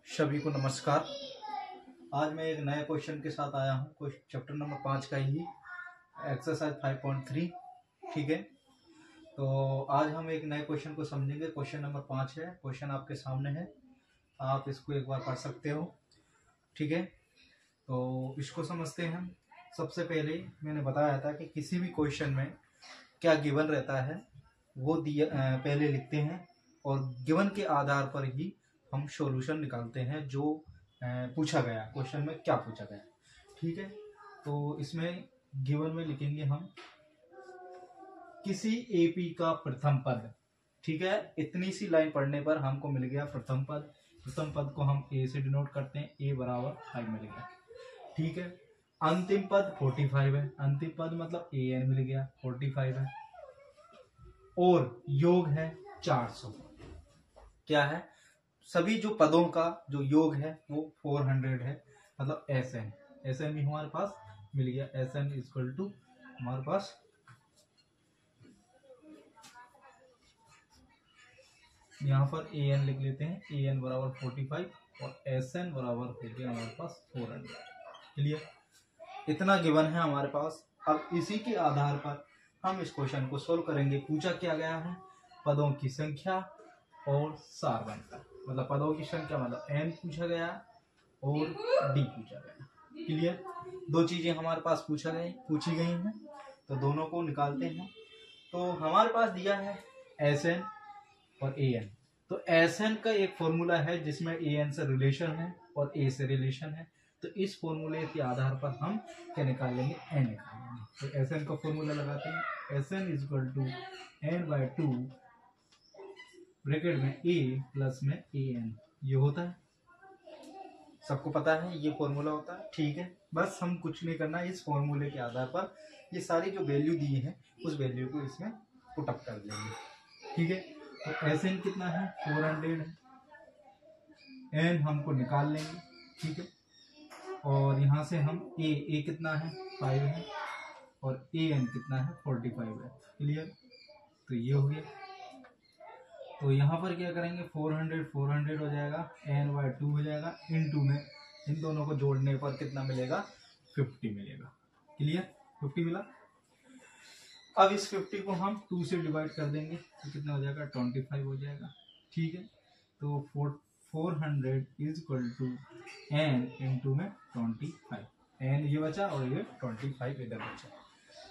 सभी को नमस्कार। आज मैं एक नए क्वेश्चन के साथ आया हूँ। कुछ चैप्टर नंबर 5 का ही एक्सरसाइज 5.3। ठीक है, तो आज हम एक नए क्वेश्चन को समझेंगे। क्वेश्चन नंबर 5 है। क्वेश्चन आपके सामने है, आप इसको एक बार पढ़ सकते हो। ठीक है, तो इसको समझते हैं हम। सबसे पहले मैंने बताया था कि किसी भी क्वेश्चन में क्या गिवन रहता है वो दिया पहले लिखते हैं और गिवन के आधार पर ही हम सॉल्यूशन निकालते हैं जो पूछा गया क्वेश्चन में क्या पूछा गया। ठीक है, तो इसमें गिवन में लिखेंगे हम किसी एपी का प्रथम पद। ठीक है, इतनी सी लाइन पढ़ने पर हमको मिल गया प्रथम पद। प्रथम पद को हम ए से डिनोट करते हैं, ए बराबर 5 मिल गया। ठीक है, अंतिम पद 45 है। अंतिम पद मतलब ए एन मिल गया, 45 है। और योग है 400। क्या है, सभी जो पदों का जो योग है वो 400 है, मतलब एस एन। एस एन भी हमारे पास मिल गया। एस एन इक्वल टू हमारे पास यहाँ पर ए एन लिख लेते हैं। ए एन बराबर 45 और एस एन बराबर हो गया हमारे पास 400। क्लियर, इतना गिवन है हमारे पास। अब इसी के आधार पर हम इस क्वेश्चन को सोल्व करेंगे। पूछा क्या गया है, पदों की संख्या और सारवंता, मतलब पदों की संख्या मतलब एन पूछा गया और डी पूछा गया। क्लियर, दो चीजें हमारे पास पूछी गई हैं, तो दोनों को निकालते हैं। तो हमारे पास दिया है एस एन और ए एन। तो एस एन का एक फॉर्मूला है जिसमें ए एन से रिलेशन है और ए से रिलेशन है। तो इस फॉर्मूले के आधार पर हम क्या निकाल लेंगे, एन निकाल लेंगे। तो एस एन का फॉर्मूला लगाते हैं। S N equal to N by 2 bracket में ए प्लस में ए एन, ये होता है, सबको पता है ये फॉर्मूला होता है। ठीक है, बस हम कुछ नहीं करना, इस फॉर्मूले के आधार पर ये सारी जो वैल्यू दी है उस वैल्यू को इसमें पुट अप कर देंगे। ठीक है, तो एस एन कितना है, 400 है। एन हमको निकाल लेंगे। ठीक है, और यहाँ से हम ए कितना है 5 है और ए एन कितना है 45 है। क्लियर, तो ये हो गया। तो यहाँ पर क्या करेंगे, 400 हो जाएगा, एन बाई 2 हो जाएगा, इन 2 में इन दोनों को जोड़ने पर कितना मिलेगा, 50 मिलेगा। क्लियर, 50 मिला। अब इस 50 को हम 2 से डिवाइड कर देंगे तो कितना हो जाएगा, 25 हो जाएगा। ठीक है, तो 400 is equal to N into में 25। एन ये बचा और ये 25 इधर बचा।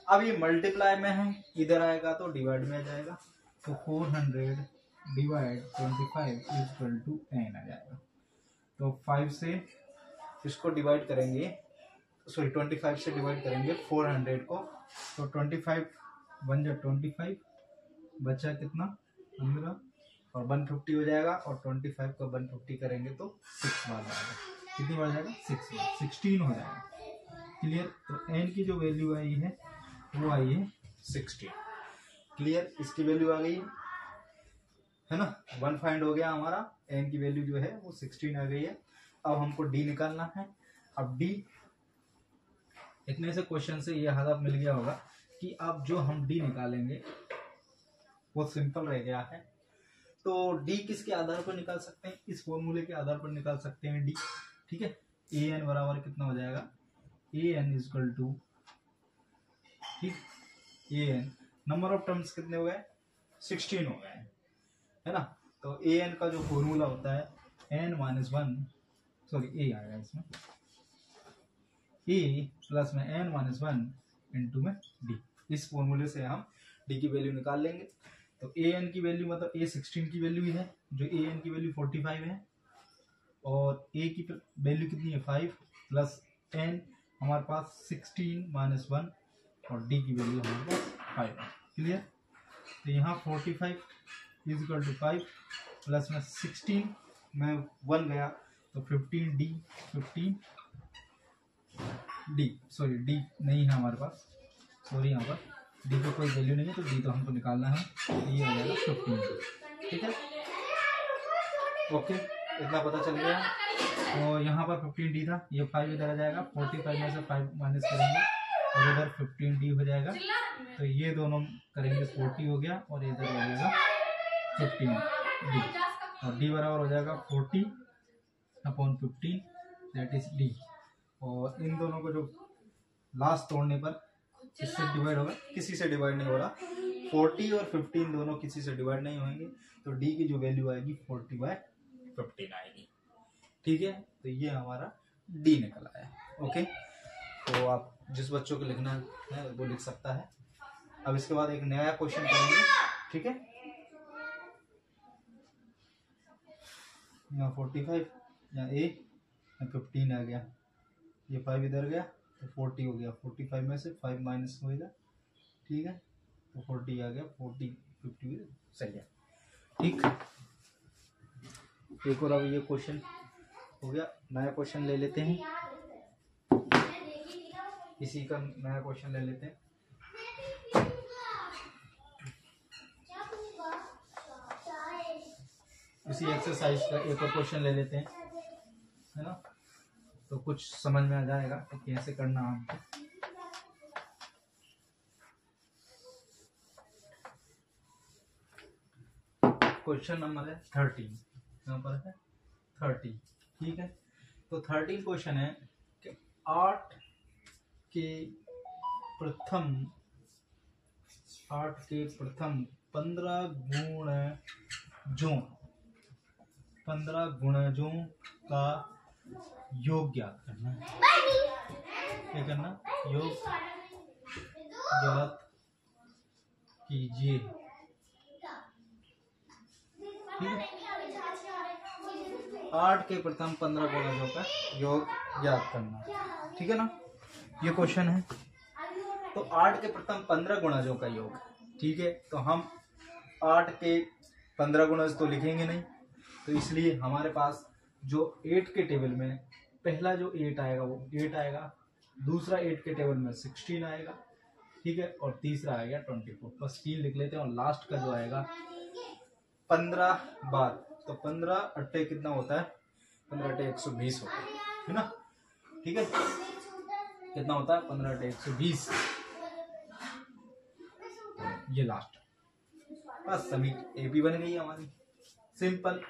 अब ये मल्टीप्लाई में है, इधर आएगा तो डिवाइड में आ जाएगा। तो 400 divide 25 is equal to N आ जाएगा। तो 5 से इसको डिवाइड करेंगे, सॉरी 25 से डिवाइड करेंगे 400 को, तो 25 1 जा 25, बचा कितना 15 और 150 हो जाएगा। और 25 का 150 करेंगे तो 6 बार आएगा। कितनी बार जाएगा, 6 बार, 16 हो जाएगा। क्लियर, तो एन की जो वैल्यू आई है वो आई है 16। क्लियर, इसकी वैल्यू आ गई है ना, 1 फाइंड हो गया हमारा। एन की वैल्यू जो है वो 16 आ गई है। अब हमको डी निकालना है। अब डी, इतने से क्वेश्चन से ये हालत मिल गया होगा कि अब जो हम डी निकालेंगे वो सिंपल रह गया है। तो डी किसके आधार पर निकाल सकते हैं, इस फॉर्मूले के आधार पर निकाल सकते हैं डी। ठीक है, ए एन बराबर कितना हो जाएगा, ए एन इक्वल टू, ठीक, A N number of terms कितने हो गए, 16 हो गए, है ना। तो ए एन का जो फॉर्मूला होता है एन माइनस 1, सॉरी ए आएगा इसमें, ए प्लस में एन माइनस 1 इंटू में डी। इस फॉर्मूले से हम डी की वैल्यू निकाल लेंगे। तो ए एन की वैल्यू मतलब ए 16 की वैल्यू है, जो ए एन की वैल्यू 45 है, और ए की वैल्यू कितनी है 5 प्लस एन हमारे पास 16 माइनस 1 और डी की वैल्यू हमारे पास 5 है। क्लियर, तो यहाँ 45 इज इक्वल टू 5 प्लस में 16 में 1 गया तो 15 डी, सॉरी डी नहीं है हमारे पास, सॉरी यहाँ पर डी को कोई वैल्यू नहीं है, तो डी तो हमको निकालना है। ये हो जाएगा 15। ठीक है, ओके, इतना पता चल गया। तो यहाँ पर 15 डी था, ये 5 इधर आ जाएगा, 45 में से 5 माइनस करेंगे और इधर 15 डी हो जाएगा। तो ये दोनों करेंगे 40 हो गया और इधर हो जाएगा 15 डी, और डी बराबर हो जाएगा 40 अपॉन 15 दैट इज डी। और इन दोनों को जो लास्ट तोड़ने पर किससे डिवाइड होगा, किसी से डिवाइड नहीं हो रहा, 40 और 15 दोनों किसी से डिवाइड नहीं होंगे, तो डी की जो वैल्यू आएगी 40/15 आएगी। ठीक है, तो ये हमारा डी निकल आया। ओके, तो आप जिस बच्चों को लिखना है वो लिख सकता है। अब इसके बाद एक नया क्वेश्चन करेंगे। ठीक है, यहाँ 45, यहाँ ए, 15 आ गया, ये 5 इधर गया तो 40 हो गया, 45 में से 5 माइनस होगा। ठीक है, तो 40 आ गया, 40 50 सही है। ठीक, एक और अब ये क्वेश्चन हो गया, नया क्वेश्चन ले लेते हैं, इसी का नया क्वेश्चन ले लेते हैं। इसी एक्सरसाइज का एक और क्वेश्चन ले लेते हैं, है ना, तो कुछ समझ में आ जाएगा कि कैसे करना हमको। क्वेश्चन नंबर है 13, यहाँ पर है 30। ठीक है, तो 13 क्वेश्चन है कि 8 के प्रथम 15 गुणजों का योग ज्ञात करना है। क्या करना, योग ज्ञात कीजिए। ठीक है, 8 के प्रथम 15 गुणजों का योग ज्ञात करना। ठीक है ना, ये क्वेश्चन है। तो 8 के प्रथम 15 गुणजों का योग। ठीक है, तो हम 8 के 15 गुणज तो लिखेंगे नहीं, तो इसलिए हमारे पास जो 8 के टेबल में पहला जो 8 आएगा वो 8 आएगा, दूसरा 8 के टेबल में 16 आएगा। ठीक है, और तीसरा आएगा 24। बस 3 लिख लेते हैं, और लास्ट का जो आएगा 15 बार, तो 15 अट्टे कितना होता है, 15 अट्टे 120 होता है ना। ठीक है, कितना होता है, 15 अट्टे 120, ये लास्ट। बस सभी एपी बन गई हमारी, सिंपल।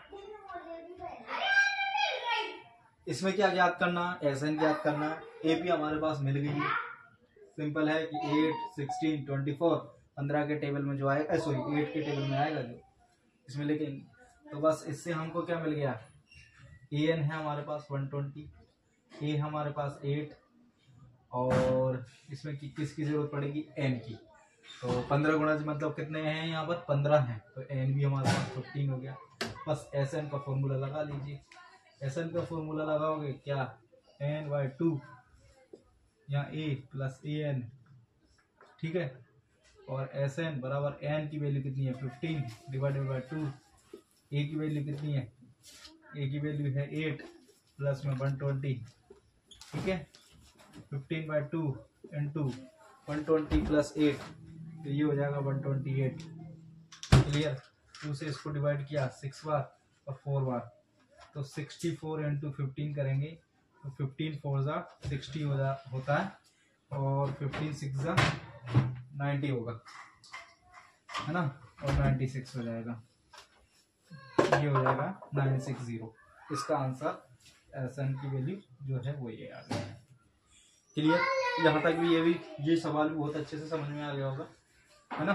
इसमें क्या ज्ञात करना, एसएन ज्ञात करना। एपी हमारे पास मिल गई है, सिंपल है कि 8, 16, 24 15 के टेबल में जो आएगा, सॉरी 8 के टेबल में आएगा जो इसमें लिखेंगे। तो बस इससे हमको क्या मिल गया, ए एन है हमारे पास 120, ए हमारे पास 8, और इसमें किसकी जरूरत पड़ेगी, एन की। तो 15 गुणा मतलब कितने हैं, यहाँ पर 15 हैं, तो एन भी हमारे पास 15 हो गया। बस एस एन का फॉर्मूला लगा लीजिए। एस एन का फॉर्मूला लगाओगे क्या, n/2 यहाँ a प्लस ए एन। ठीक है, और एस एन बराबर एन की वैल्यू कितनी है, 15 डिवाइडेड बाई 2। ए की वैल्यू कितनी है, ए की वैल्यू है 8 प्लस में 120। ठीक है, 15/2 इंटू 120 प्लस 8, तो ये हो जाएगा 128। क्लियर, 2 से इसको डिवाइड किया 6 बार और 4 बार, तो 64 इंटू 15 करेंगे तो 15 4 जा 60 होता है, और 15 6 जा 90 होगा, है ना, और 96 हो जाएगा, ये हो जाएगा 960। इसका आंसर एसएन की वैल्यू जो है वो ये आ गया है। क्लियर, यहाँ तक भी ये सवाल भी बहुत अच्छे से समझ में आ गया होगा, है ना।